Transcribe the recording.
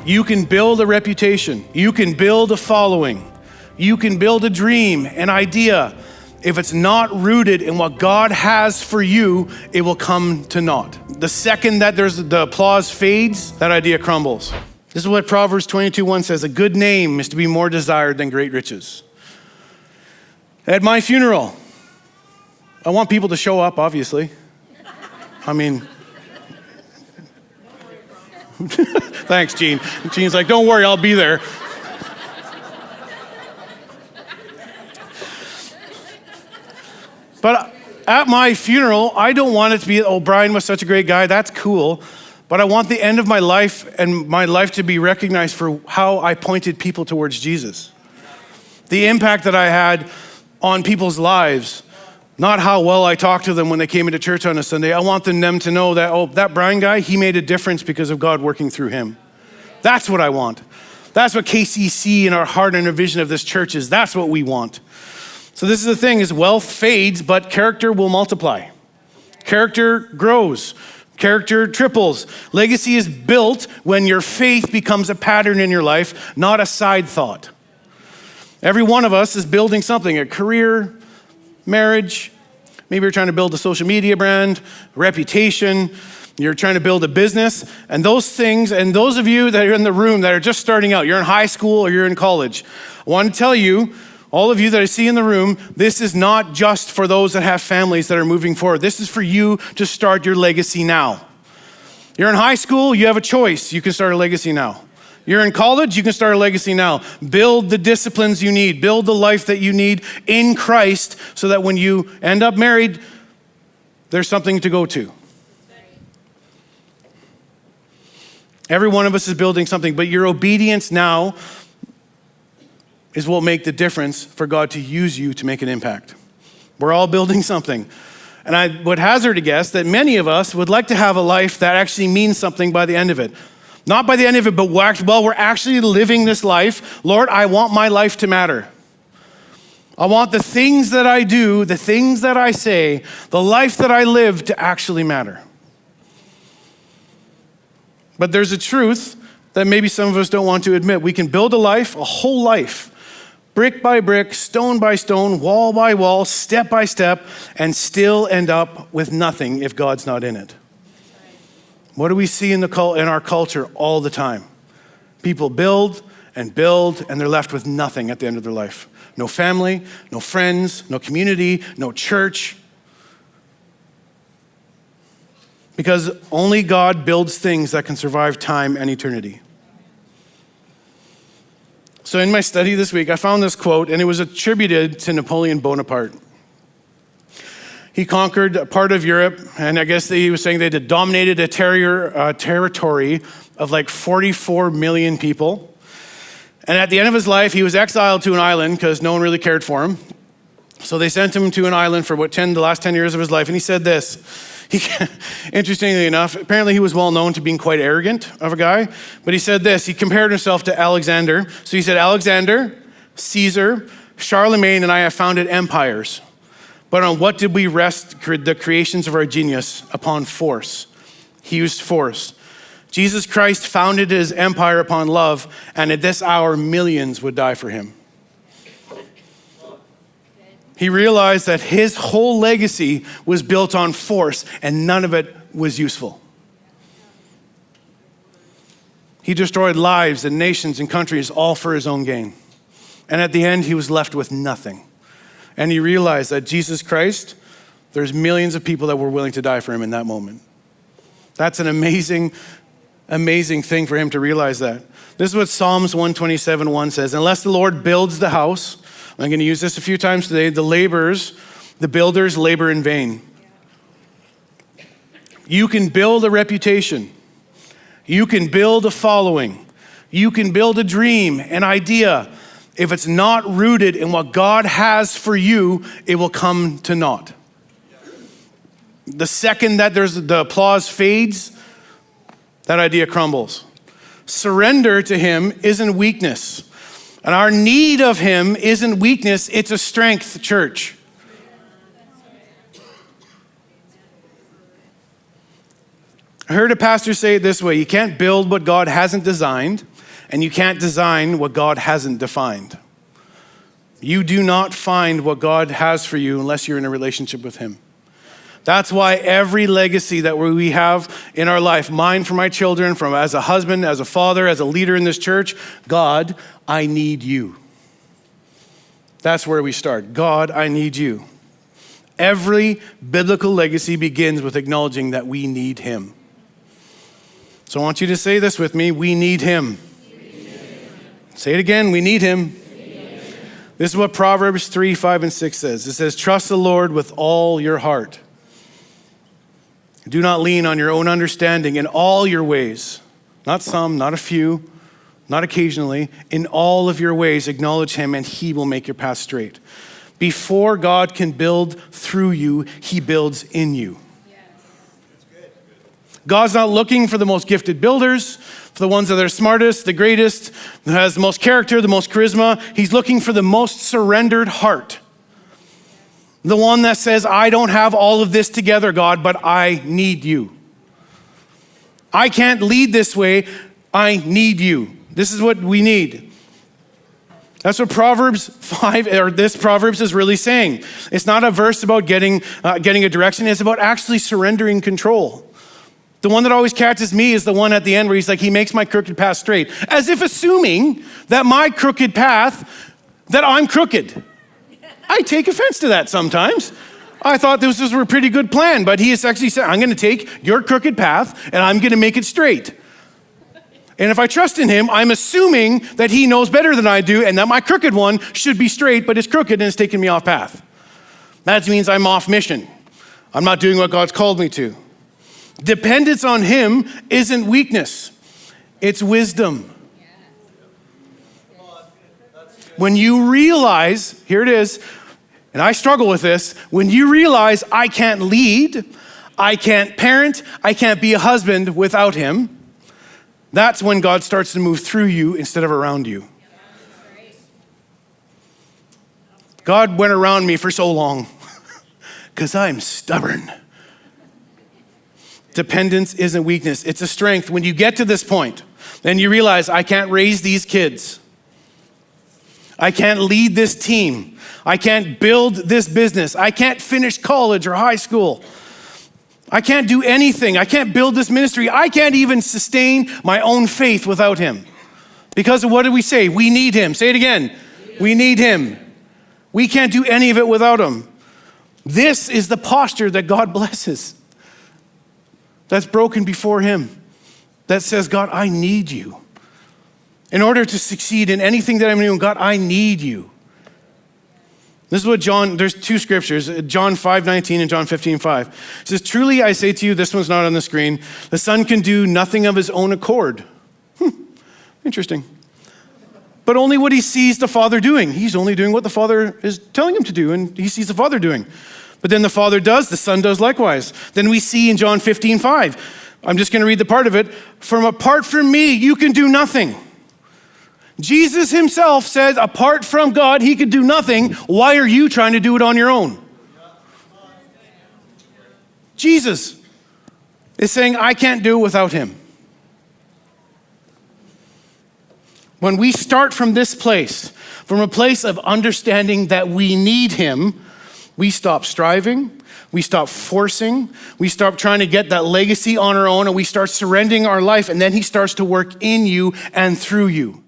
You can build a reputation. You can build a following. You can build a dream, an idea. If it's not rooted in what God has for you, it will come to naught. The second that the applause fades, that idea crumbles. This is what Proverbs 22:1 says, a good name is to be more desired than great riches. At my funeral, I want people to show up, obviously. I mean, thanks, Gene. Gene's like, don't worry, I'll be there. But at my funeral, I don't want it to be, oh, Brian was such a great guy, that's cool. But I want the end of my life and my life to be recognized for how I pointed people towards Jesus. The impact that I had on people's lives, not how well I talked to them when they came into church on a Sunday. I want them to know that, oh, that Brian guy, he made a difference because of God working through him. That's what I want. That's what KCC and our heart and our vision of this church is. That's what we want. So this is the thing, is wealth fades, but character will multiply. Character grows. Character triples. Legacy is built when your faith becomes a pattern in your life, not a side thought. Every one of us is building something, a career, marriage. Maybe you're trying to build a social media brand, reputation. You're trying to build a business. And those things, and those of you that are in the room that are just starting out, you're in high school or you're in college, I want to tell you, all of you that I see in the room, this is not just for those that have families that are moving forward. This is for you to start your legacy now. You're in high school, you have a choice. You can start a legacy now. You're in college, you can start a legacy now. Build the disciplines you need. Build the life that you need in Christ so that when you end up married, there's something to go to. Every one of us is building something, but your obedience now is what will make the difference for God to use you to make an impact. We're all building something. And I would hazard a guess that many of us would like to have a life that actually means something by the end of it. Not by the end of it, but while we're actually living this life, Lord, I want my life to matter. I want the things that I do, the things that I say, the life that I live to actually matter. But there's a truth that maybe some of us don't want to admit. We can build a life, a whole life, brick by brick, stone by stone, wall by wall, step by step, and still end up with nothing if God's not in it. What do we see in our culture all the time? People build, and they're left with nothing at the end of their life. No family, no friends, no community, no church. Because only God builds things that can survive time and eternity. So in my study this week, I found this quote, and it was attributed to Napoleon Bonaparte. He conquered a part of Europe, and I guess he was saying they had dominated a territory of like 44 million people. And at the end of his life, he was exiled to an island because no one really cared for him. So they sent him to an island for the last 10 years of his life, and he said this. Interestingly enough, apparently he was well known to being quite arrogant of a guy, but he said this, he compared himself to Alexander. So he said, Alexander, Caesar, Charlemagne, and I have founded empires. But on what did we rest the creations of our genius? Upon force. He used force. Jesus Christ founded his empire upon love, and at this hour, millions would die for him. He realized that his whole legacy was built on force and none of it was useful. He destroyed lives and nations and countries all for his own gain. And at the end, he was left with nothing. And he realized that Jesus Christ, there's millions of people that were willing to die for him in that moment. That's an amazing, amazing thing for him to realize that. This is what Psalms 127:1 says, unless the Lord builds the house, I'm going to use this a few times today, the builders labor in vain. You can build a reputation. You can build a following. You can build a dream, an idea. If it's not rooted in what God has for you, it will come to naught. The second that the applause fades, that idea crumbles. Surrender to him isn't weakness. And our need of him isn't weakness, it's a strength, church. I heard a pastor say it this way, you can't build what God hasn't designed, And you can't design what God hasn't defined. You do not find what God has for you unless you're in a relationship with him. That's why every legacy that we have in our life, mine for my children, from as a husband, as a father, as a leader in this church, God, I need you. That's where we start. God, I need you. Every biblical legacy begins with acknowledging that we need him. So I want you to say this with me. We need him. Say it again. We need him. This is what Proverbs 3, 5, and 6 says. It says, trust the Lord with all your heart. Do not lean on your own understanding in all your ways. Not some, not a few, not occasionally. In all of your ways, acknowledge him and he will make your path straight. Before God can build through you, he builds in you. God's not looking for the most gifted builders, for the ones that are smartest, the greatest, that has the most character, the most charisma. He's looking for the most surrendered heart. The one that says, I don't have all of this together, God, but I need you. I can't lead this way. I need you. This is what we need. That's what Proverbs 5, or this Proverbs is really saying. It's not a verse about getting a direction. It's about actually surrendering control. The one that always catches me is the one at the end where he's like, he makes my crooked path straight. As if assuming that my crooked path, that I'm crooked. I take offense to that sometimes. I thought this was a pretty good plan, but he has actually said, I'm going to take your crooked path and I'm going to make it straight. And if I trust in him, I'm assuming that he knows better than I do and that my crooked one should be straight, but it's crooked and it's taking me off path. That means I'm off mission. I'm not doing what God's called me to. Dependence on him isn't weakness, it's wisdom. When you realize, here it is, and I struggle with this, when you realize I can't lead, I can't parent, I can't be a husband without him, that's when God starts to move through you instead of around you. God went around me for so long because I'm stubborn. Dependence isn't weakness, it's a strength. When you get to this point, then you realize I can't raise these kids. I can't lead this team. I can't build this business. I can't finish college or high school. I can't do anything. I can't build this ministry. I can't even sustain my own faith without him. Because of what did we say? We need him. Say it again. We need him. We can't do any of it without him. This is the posture that God blesses. That's broken before him. That says, God, I need you. In order to succeed in anything that I'm doing, God, I need you. This is what there's two scriptures, John 5:19 and John 15:5. It says, truly I say to you, this one's not on the screen, the Son can do nothing of his own accord. Interesting. But only what he sees the Father doing. He's only doing what the Father is telling him to do, and he sees the Father doing. But then the Father does, the Son does likewise. Then we see in John 15:5, I'm just gonna read the part of it, apart from me, you can do nothing. Jesus himself said, apart from God, he could do nothing. Why are you trying to do it on your own? Jesus is saying, I can't do it without him. When we start from this place, from a place of understanding that we need him, we stop striving, we stop forcing, we stop trying to get that legacy on our own, and we start surrendering our life, and then he starts to work in you and through you.